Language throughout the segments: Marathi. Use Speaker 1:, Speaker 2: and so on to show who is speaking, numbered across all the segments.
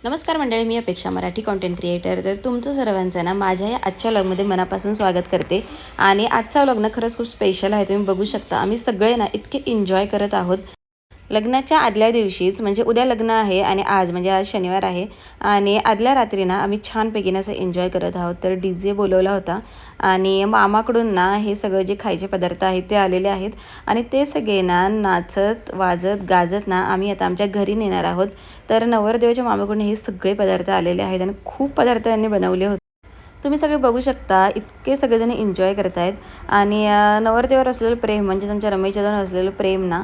Speaker 1: नमस्कार मंडळी, मी अपेक्षा मराठी कंटेंट क्रिएटर. तर तुमचं सर्वांचं ना माझ्या या आजच्या व्लॉगमध्ये मनापासून स्वागत करते. आणि आजचा व्लॉग ना खरंच खूप स्पेशल आहे. तुम्ही बघू शकता आम्ही सगळे ना इतके एन्जॉय करत आहोत. लग्नाच्या आदल्या दिवशीच म्हणजे उद्या लग्न आहे आणि आज म्हणजे आज शनिवार आहे आणि आदल्या रात्री ना आम्ही छानपैकी असं एन्जॉय करत आहोत. तर DJ बोलवला होता आणि मामाकडून ना हे सगळं जे खायचे पदार्थ आहेत ते आलेले आहेत आणि ते सगळे ना नाचत वाजत गाजत ना आम्ही आता आमच्या घरी नेणार आहोत. तर नवरदेवाच्या मामाकडून हे सगळे पदार्थ आलेले आहेत आणि खूप पदार्थ त्यांनी बनवले होते. तुम्ही सगळे बघू शकता इतके सगळेजण एन्जॉय करत आहेत. आणि नवरदेवावर असलेलं प्रेम म्हणजे आमच्या रमेशच्याजवळ असलेलं प्रेम ना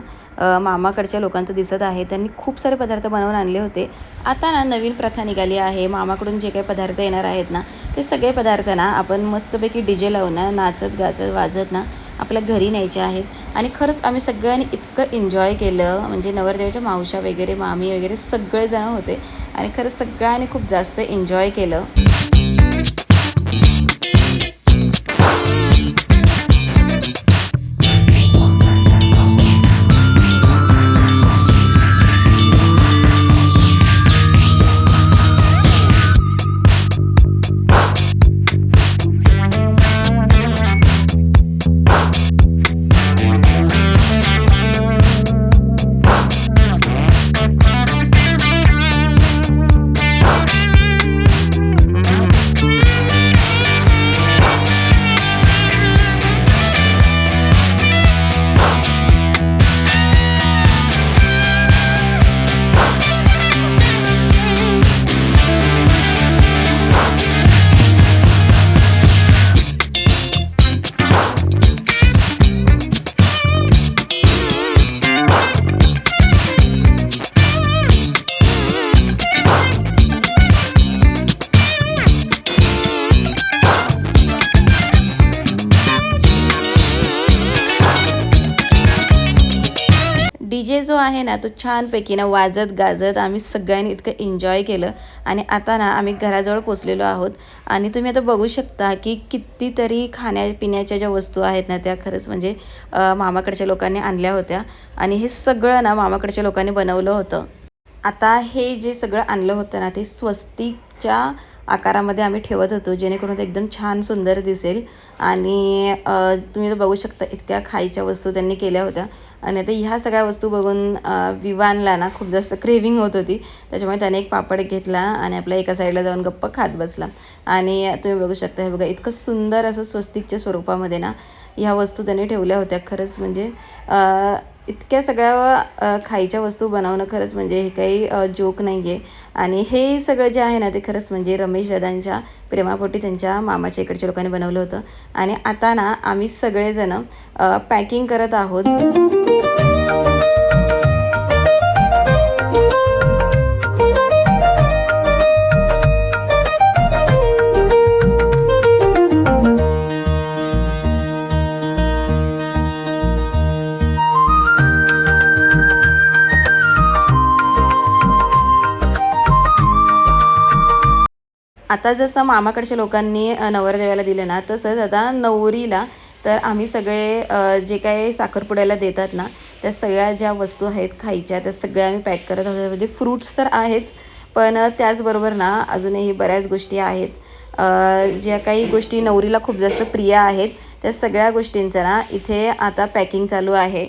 Speaker 1: मामाकडच्या लोकांचं दिसत आहे. त्यांनी खूप सारे पदार्थ बनवून आणले होते. आता ना नवीन प्रथा निघाली आहे. मामाकडून जे काही पदार्थ येणार आहेत ना ते सगळे पदार्थ ना आपण मस्तपैकी DJ लावून ना नाचत गाचत वाजत ना आपल्या घरी न्यायचे आहेत. आणि खरंच आम्ही सगळ्यांनी इतकं एन्जॉय केलं म्हणजे नवरदेवाच्या मावश्या वगैरे मामी वगैरे सगळेजण होते आणि खरंच सगळ्यांनी खूप जास्त एन्जॉय केलं. DJ जो आहे ना तो छानपैकी ना वाजत गाजत आम्ही सगळ्यांनी इतकं एन्जॉय केलं. आणि आता ना आम्ही घराजवळ पोचलेलो आहोत. आणि तुम्ही आता बघू शकता की कितीतरी खाण्यापिण्याच्या ज्या वस्तू आहेत ना त्या खरंच म्हणजे मामाकडच्या लोकांनी आणल्या होत्या आणि हे सगळं ना मामाकडच्या लोकांनी बनवलं होतं. आता हे जे सगळं आणलं होतं ना ते स्वस्तिकच्या आकारामध्ये आम्ही ठेवत होतो जेणेकरून ते एकदम छान सुंदर दिसेल. आणि तुम्ही तर बघू शकता इतक्या खायच्या वस्तू त्यांनी केल्या होत्या. आणि आता ह्या सगळ्या वस्तू बघून विवानला ना खूप जास्त क्रेविंग होत होती. त्याच्यामुळे त्याने एक पापड घेतला आणि आपल्या एका साईडला जाऊन गप्प खात बसला. आणि तुम्ही बघू शकता हे बघा इतकं सुंदर असं स्वस्तिकच्या स्वरूपामध्ये ना ह्या वस्तू त्यांनी ठेवल्या होत्या. खरंच म्हणजे इतक्या सगळ्या खायच्या वस्तू बनवणं खरंच म्हणजे हे काही जोक नाही आहे. आणि हे सगळं जे आहे ना ते खरंच म्हणजे रमेश दादांच्या प्रेमापोटी त्यांच्या मामाच्या इकडच्या लोकांनी बनवलं होतं. आणि आता ना आम्ही सगळेजण पॅकिंग करत आहोत. आता जसं मामाकडच्या लोकांनी नवरदेवाला दिलं ना तसंच आता नवरीला तर आम्ही सगळे जे काही साखरपुड्याला देतात ना त्या सगळ्या ज्या वस्तू आहेत खायच्या त्या सगळ्या आम्ही पॅक करत आहोत. म्हणजे फ्रूट्स तर आहेच पण त्याचबरोबर ना अजूनही बऱ्याच गोष्टी आहेत. ज्या काही गोष्टी नवरीला खूप जास्त प्रिय आहेत त्या सगळ्या गोष्टींचं ना इथे आता पॅकिंग चालू आहे.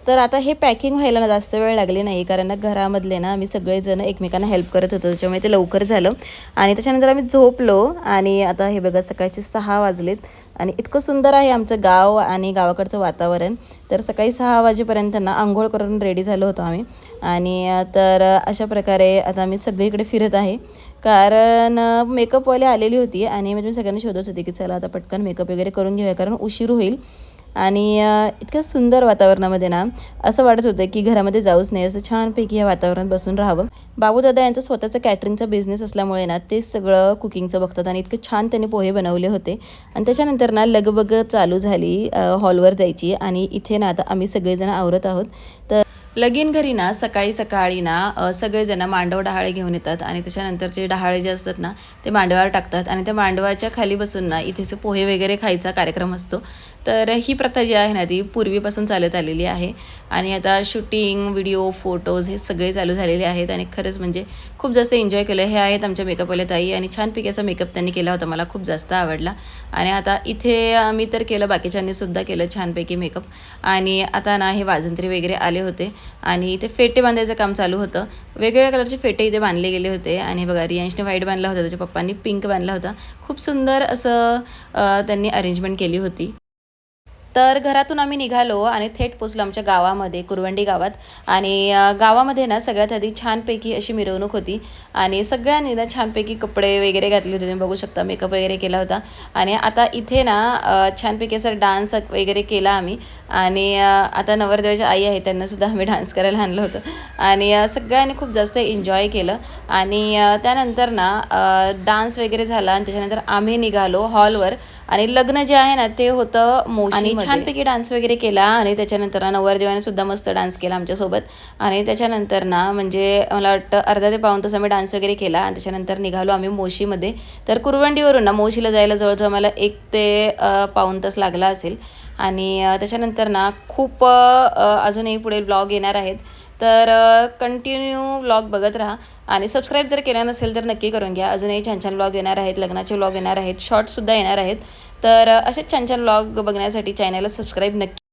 Speaker 1: तर आता हे पॅकिंग व्हायला ना जास्त वेळ लागली नाही कारण ना घरामधले ना आम्ही सगळेजण एकमेकांना हेल्प करत होतो त्याच्यामुळे ते लवकर झालं. आणि त्याच्यानंतर आम्ही झोपलो आणि आता हे बघा सकाळचे 6 वाजलेत आणि इतकं सुंदर आहे आमचं गाव आणि गावाकडचं वातावरण. तर सकाळी 6 वाजेपर्यंत ना अंघोळ करून रेडी झालो होतो आम्ही. आणि तर अशा प्रकारे आता आम्ही सगळीकडे फिरत आहे कारण मेकअपवाली आलेली होती आणि मी सगळ्यांना शोधत होते की चला आता पटकन मेकअप वगैरे करून घेऊया कारण उशीर होईल. आणि इतक्या सुंदर वातावरणामध्ये ना असं वाटत होतं की घरामध्ये जाऊच नाही, असं छानपैकी या वातावरणात बसून राहावं. बाबूदादा यांचा स्वतःचा कॅटरिंगचा बिझनेस असल्यामुळे ना ते सगळं कुकिंगचं बघतात आणि इतकं छान त्यांनी पोहे बनवले होते. आणि त्याच्यानंतर ना लगबग चालू झाली हॉलवर जायची आणि इथे ना आता आम्ही सगळेजण आवरत आहोत. तर लगीन घरी ना सकाळी सकाळी ना सगळेजण मांडव डहाळे घेऊन येतात आणि त्याच्यानंतरचे डहाळे जे असतात ना ते मांडवावर टाकतात आणि त्या मांडवाच्या खाली बसून ना इथेचे पोहे वगैरे खायचा कार्यक्रम असतो. तर ही प्रथा जी आहे ना ती पूर्वीपासून चालत आलेली आहे आणि आता शूटिंग, व्हिडिओ, फोटोज हे सगळे चालू झालेले आहेत आणि खरंच म्हणजे खूप जास्त एन्जॉय केलं. हे आहेत आमच्या मेकअपवाल्या ताई आणि छानपैकी असा मेकअप त्यांनी केला होता. मला खूप जास्त आवडला आणि आता इथे आम्ही तर केलं, बाकीच्यांनी सुद्धा केलं छानपैकी मेकअप. आणि आता ना हे वाजंत्री वगैरे आले होते आणि इथे फेटे बांधायचं काम चालू होतं. वेगवेगळ्या कलरचे फेटे इथे बांधले गेले होते आणि बघा रियांशने व्हाईट बांधला होता, त्याच्या पप्पांनी पिंक बांधला होता. खूप सुंदर असं त्यांनी अरेंजमेंट केली होती. तर घरातून आम्ही निघालो आणि थेट पोचलो आमच्या गावामध्ये, कुरवंडी गावात. आणि गावामध्ये ना सगळ्यात आधी छानपैकी अशी मिरवणूक होती आणि सगळ्यांनी ना छानपैकी कपडे वगैरे घातले होते. तुम्ही बघू शकता मेकअप वगैरे केला होता. आणि आता इथे ना छानपैकी असा डान्स वगैरे केला आम्ही. आणि आता नवरदेवाची आई आहे त्यांनासुद्धा आम्ही डान्स करायला आणलं होतं आणि सगळ्यांनी खूप जास्त एन्जॉय केलं. आणि त्यानंतर ना डान्स वगैरे झाला आणि त्याच्यानंतर आम्ही निघालो हॉलवर. आणि लग्न जे आहे ना ते होतं मोशीमध्ये. आणि छानपैकी डान्स वगैरे केला आणि त्याच्यानंतर ना नवरदेवाने सुद्धा मस्त डान्स केला आमच्यासोबत. आणि त्याच्यानंतर ना म्हणजे मला वाटतं अर्धा ते पाऊण तास आम्ही डान्स वगैरे केला आणि त्याच्यानंतर निघालो आम्ही मोशीमध्ये. तर कुरवंडीवरून ना मोशीला जायला जवळजवळ मला 1 ते पाऊण तास लागला असेल. आणि त्याच्यानंतर ना खूप अजूनही पुढे ब्लॉग येणार आहेत. तर कंटिन्यू व्लॉग बघत राहा आणि सबस्क्राईब जर केला नसेल तर नक्की करून घ्या. अजूनही छान छान व्लॉग येणार आहेत, लग्नाचे व्लॉग येणार आहेत, शॉर्ट्ससुद्धा येणार आहेत. तर असेच छान छान व्लॉग बघण्यासाठी चॅनलला सबस्क्राईब नक्की